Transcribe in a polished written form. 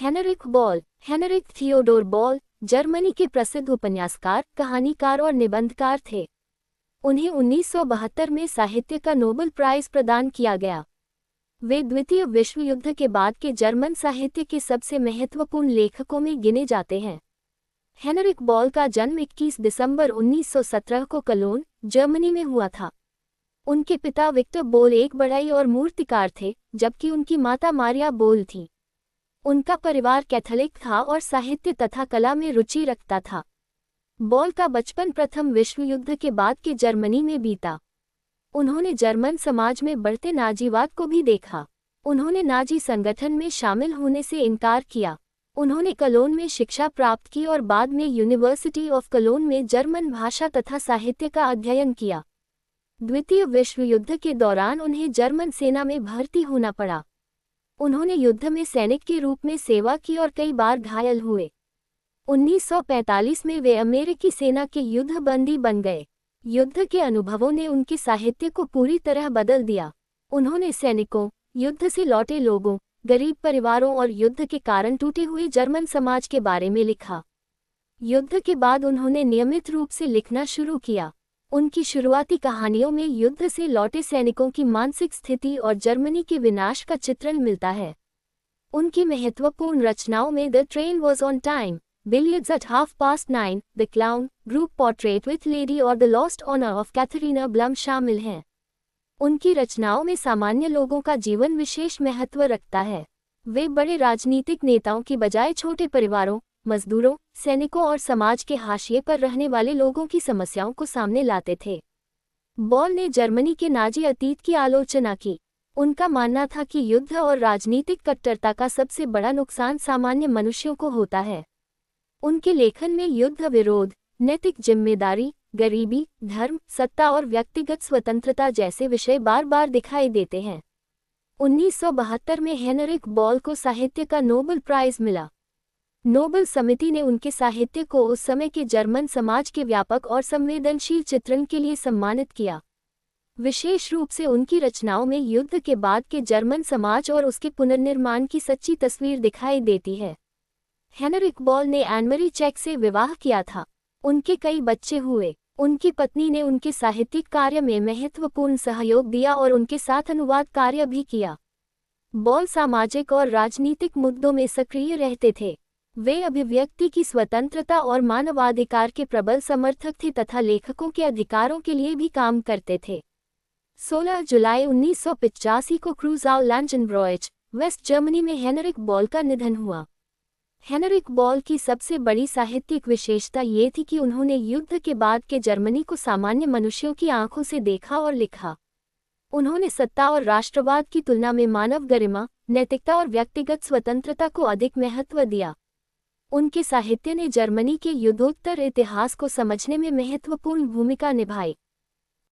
Heinrich Böll. Heinrich Theodor Böll Germany के प्रसिद्ध उपन्यासकार, कहानीकार और निबंधकार थे। उन्हें 1972 में साहित्य का नोबेल प्राइज प्रदान किया गया। वे द्वितीय विश्व युद्ध के बाद के जर्मन साहित्य के सबसे महत्वपूर्ण लेखकों में गिने जाते हैं। हेनरिक बॉल का जन्म 21 दिसंबर 1917 को कलोन, जर्मनी में हुआ था। उनके पिता विक्टर बॉल एक बढ़ई और मूर्तिकार थे, जबकि उनकी माता मारिया बॉल थीं। उनका परिवार कैथोलिक था और साहित्य तथा कला में रुचि रखता था। बॉल का बचपन प्रथम विश्व युद्ध के बाद के जर्मनी में बीता। उन्होंने जर्मन समाज में बढ़ते नाजीवाद को भी देखा। उन्होंने नाजी संगठन में शामिल होने से इनकार किया। उन्होंने कलोन में शिक्षा प्राप्त की और बाद में यूनिवर्सिटी ऑफ कलोन में जर्मन भाषा तथा साहित्य का अध्ययन किया। द्वितीय विश्व युद्ध के दौरान उन्हें जर्मन सेना में भर्ती होना पड़ा। उन्होंने युद्ध में सैनिक के रूप में सेवा की और कई बार घायल हुए। 1945 में वे अमेरिकी सेना के युद्धबंदी बन गए। युद्ध के अनुभवों ने उनके साहित्य को पूरी तरह बदल दिया। उन्होंने सैनिकों, युद्ध से लौटे लोगों, गरीब परिवारों और युद्ध के कारण टूटे हुए जर्मन समाज के बारे में लिखा। युद्ध के बाद उन्होंने नियमित रूप से लिखना शुरू किया। उनकी शुरुआती कहानियों में युद्ध से लौटे सैनिकों की मानसिक स्थिति और जर्मनी के विनाश का चित्रण मिलता है। उनकी महत्वपूर्ण रचनाओं में the train was on time, billiards at 9:30, the clown, group portrait with lady और the lost honour of Katharina Blum शामिल हैं। उनकी रचनाओं में सामान्य लोगों का जीवन विशेष महत्व रखता है। वे बड़े राजनीतिक नेताओं की बजाय छोटे परिवारों, मजदूरों, सैनिकों और समाज के हाशिए पर रहने वाले लोगों की समस्याओं को सामने लाते थे। बॉल ने जर्मनी के नाजी अतीत की आलोचना की। उनका मानना था कि युद्ध और राजनीतिक कट्टरता का सबसे बड़ा नुकसान सामान्य मनुष्यों को होता है। उनके लेखन में युद्ध विरोध, नैतिक जिम्मेदारी, गरीबी, धर्म, सत्ता और व्यक्तिगत स्वतंत्रता जैसे विषय बार बार दिखाई देते हैं। 1972 में हेनरिक बॉल को साहित्य का नोबेल प्राइज मिला। नोबेल समिति ने उनके साहित्य को उस समय के जर्मन समाज के व्यापक और संवेदनशील चित्रण के लिए सम्मानित किया। विशेष रूप से उनकी रचनाओं में युद्ध के बाद के जर्मन समाज और उसके पुनर्निर्माण की सच्ची तस्वीर दिखाई देती है। हेनरिक बॉल ने एनमरी चेक से विवाह किया था। उनके कई बच्चे हुए। उनकी पत्नी ने उनके साहित्यिक कार्य में महत्वपूर्ण सहयोग दिया और उनके साथ अनुवाद कार्य भी किया। बॉल सामाजिक और राजनीतिक मुद्दों में सक्रिय रहते थे। वे अभिव्यक्ति की स्वतंत्रता और मानवाधिकार के प्रबल समर्थक थे तथा लेखकों के अधिकारों के लिए भी काम करते थे। 16 जुलाई 1985 को क्रूज़ाउ लैंजनब्रॉइच, वेस्ट जर्मनी में हेनरिक बॉल का निधन हुआ। हेनरिक बॉल की सबसे बड़ी साहित्यिक विशेषता ये थी कि उन्होंने युद्ध के बाद के जर्मनी को सामान्य मनुष्यों की आंखों से देखा और लिखा। उन्होंने सत्ता और राष्ट्रवाद की तुलना में मानव गरिमा, नैतिकता और व्यक्तिगत स्वतंत्रता को अधिक महत्व दिया। उनके साहित्य ने जर्मनी के युद्धोत्तर इतिहास को समझने में महत्वपूर्ण भूमिका निभाई।